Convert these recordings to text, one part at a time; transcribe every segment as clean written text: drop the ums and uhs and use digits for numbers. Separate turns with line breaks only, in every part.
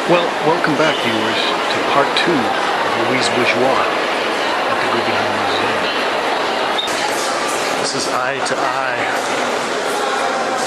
Well, welcome back, viewers, to part 2 of Louise Bourgeois at the Guggenheim Museum. This is eye to eye,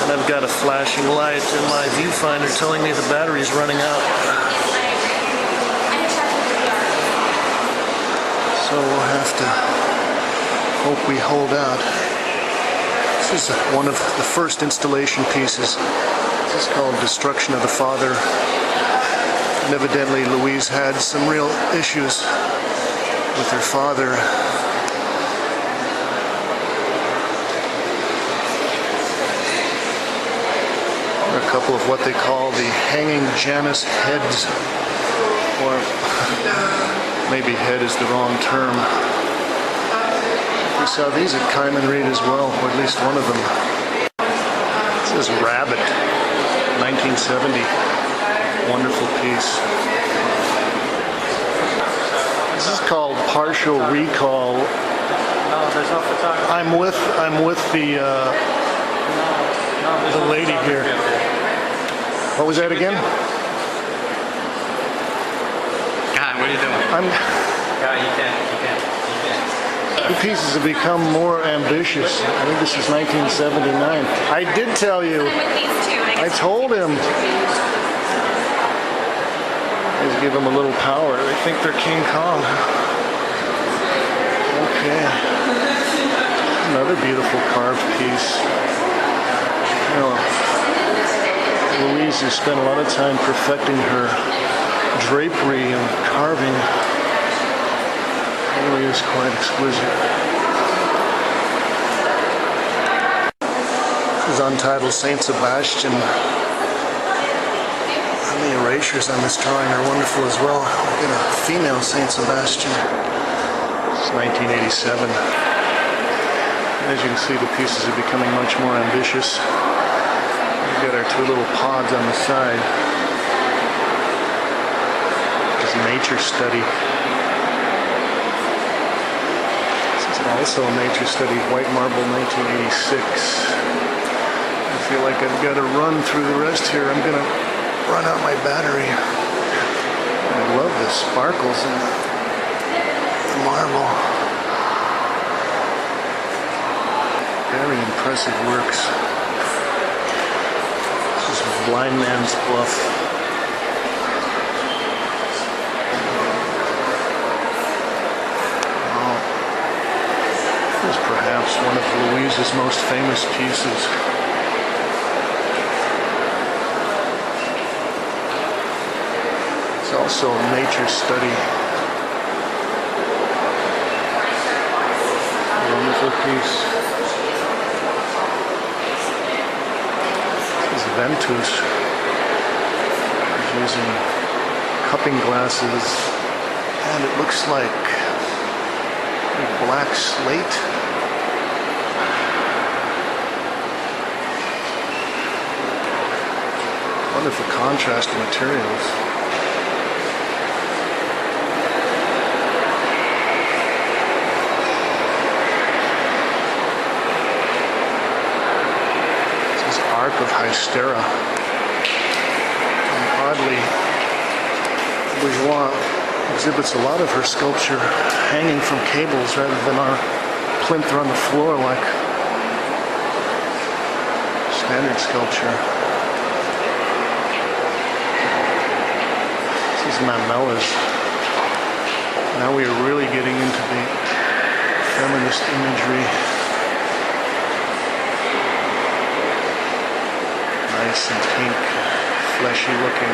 and I've got a flashing light in my viewfinder telling me the battery's running out. So we'll have to hope we hold out. This is one of the first installation pieces. This is called Destruction of the Father. And evidently Louise had some real issues with her father. There are a couple of what they call the hanging Janus heads, or maybe head is the wrong term. We saw these at Kalm and Reed as well, or at least one of them. This is Rabbit, 1970. Wonderful piece. This is called Partial Recall.
No, there's no photography.
I'm with the lady here. What was that again?
God, what are you doing? God, you can't.
The pieces have become more ambitious. I think this is 1979. I did tell you. I told him. Let's give them a little power. They think they're King Kong. Okay. Another beautiful carved piece. You know, Louise has spent a lot of time perfecting her drapery and carving. It really is quite exquisite. This is untitled Saint Sebastian. The erasures on this drawing are wonderful as well. We've got a female Saint Sebastian. It's 1987. As you can see, the pieces are becoming much more ambitious. We've got our two little pods on the side. This is nature study. This is also a nature study, white marble, 1986. I feel like I've got to run through the rest here. I'm going to run out my battery. I love the sparkles in the marble. Very impressive works. This is Blind Man's Bluff. Oh, this is perhaps one of Louise's most famous pieces. Also a nature study. A wonderful piece. This is Ventus. He's using cupping glasses, and it looks like a black slate. Wonderful contrast of materials. Of Hystera. And oddly, Bourgeois exhibits a lot of her sculpture hanging from cables rather than on plinth or on the floor like standard sculpture. This is Mamella's. Now we are really getting into the feminist imagery. Nice and pink, fleshy looking.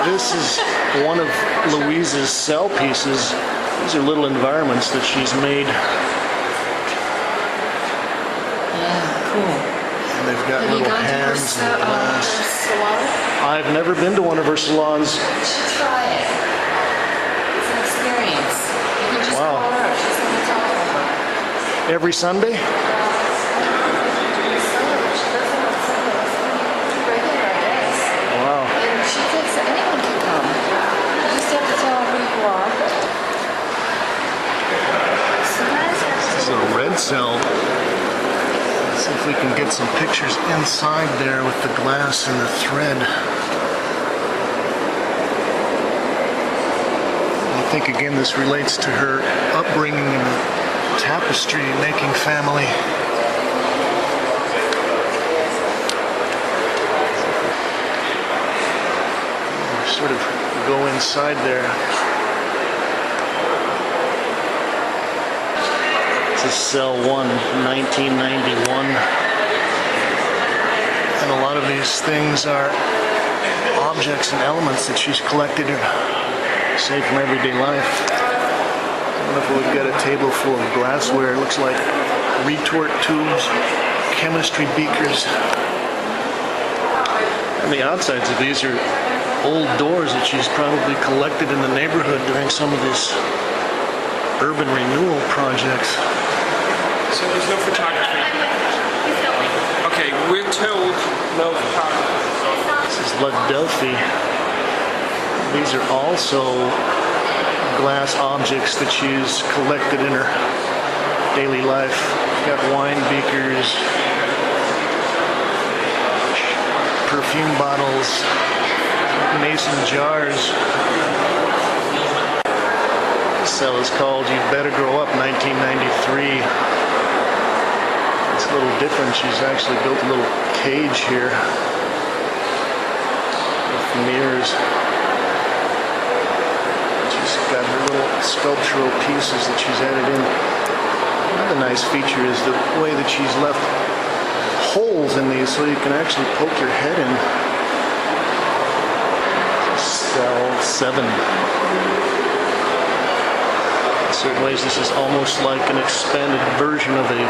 This is one of Louise's cell pieces. These are little environments that she's made.
Yeah, cool.
And they've got little hands and glass. I've never been to one of her salons.
You should try it. It's an experience. You can just call her. She's on the telephone.
Every Sunday?
She doesn't have Sundays. Regular days.
Wow.
And she thinks that anyone can come. You just have to tell her who you are.
This is a red cell. See if we can get some pictures inside there with the glass and the thread. I think again this relates to her upbringing in a tapestry making family. Sort of go inside there. This is cell 1, 1991. And a lot of these things are objects and elements that she's collected, say, from everyday life. I don't know if we've got a table full of glassware. It looks like retort tubes, chemistry beakers. And the outsides of these are old doors that she's probably collected in the neighborhood during some of these urban renewal projects.
So there's no photography? Okay, we're told no photography.
This is La Delphi. These are also glass objects that she's collected in her daily life. Got wine beakers, perfume bottles, mason jars. This cell is called You Better Grow Up, 1993. It's a little different. She's actually built a little cage here with mirrors. She's got her little sculptural pieces that she's added in. Another nice feature is the way that she's left holes in these so you can actually poke your head in. Cell 7. In certain ways, this is almost like an expanded version of a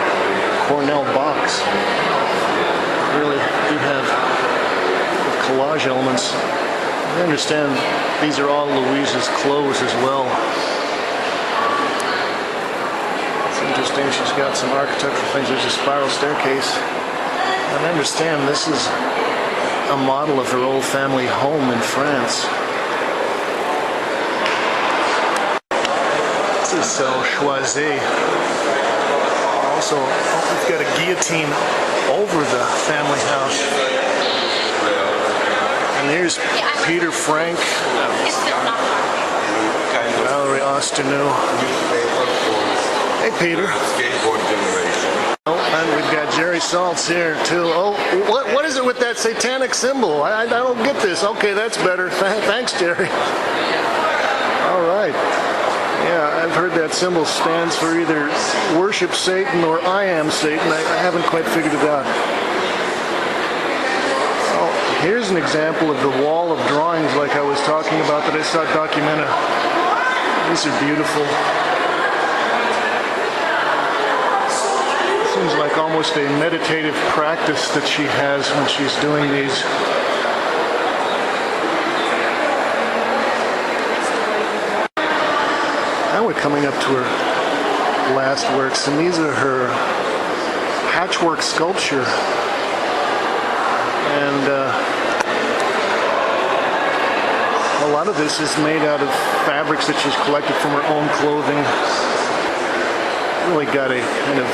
Cornell box. Really do have collage elements. I understand these are all Louise's clothes as well. It's interesting, she's got some architectural things. There's a spiral staircase. And I understand this is a model of her old family home in France. This is cell Choiset. Also, we've got a guillotine over the family house. And here's Peter Frank, Valerie Osterneau. Hey, Peter. Oh, and we've got Jerry Saltz here too. Oh, what is it with that satanic symbol? I don't get this. Okay, that's better. Thanks, Jerry. All right. Yeah, I've heard that symbol stands for either worship Satan or I am Satan. I haven't quite figured it out. Oh, here's an example of the wall of drawings like I was talking about that I saw at Documenta. These are beautiful. Seems like almost a meditative practice that she has when she's doing these. Now we're coming up to her last works, and these are her patchwork sculpture. And a lot of this is made out of fabrics that she's collected from her own clothing. Really got a kind of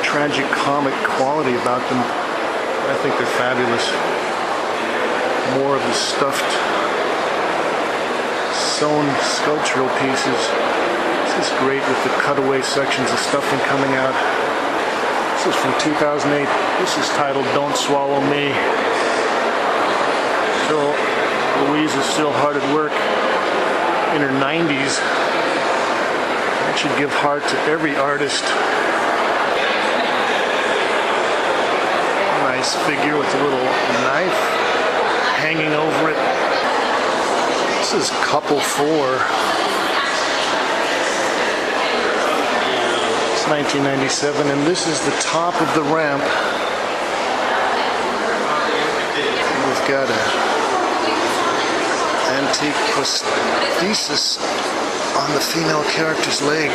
tragic comic quality about them. I think they're fabulous. More of the stuffed, sewn sculptural pieces. This is great with the cutaway sections of stuffing coming out. This is from 2008. This is titled Don't Swallow Me. So Louise is still hard at work in her 90s. That should give heart to every artist. Nice figure with a little knife hanging over it. This is couple 4. It's 1997, and this is the top of the ramp. We've got an antique prosthesis on the female character's leg.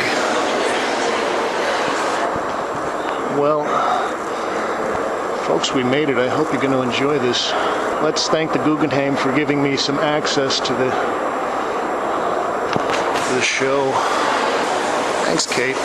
Well, folks, we made it. I hope you're going to enjoy this. Let's thank the Guggenheim for giving me some access to the show. Thanks, Kate.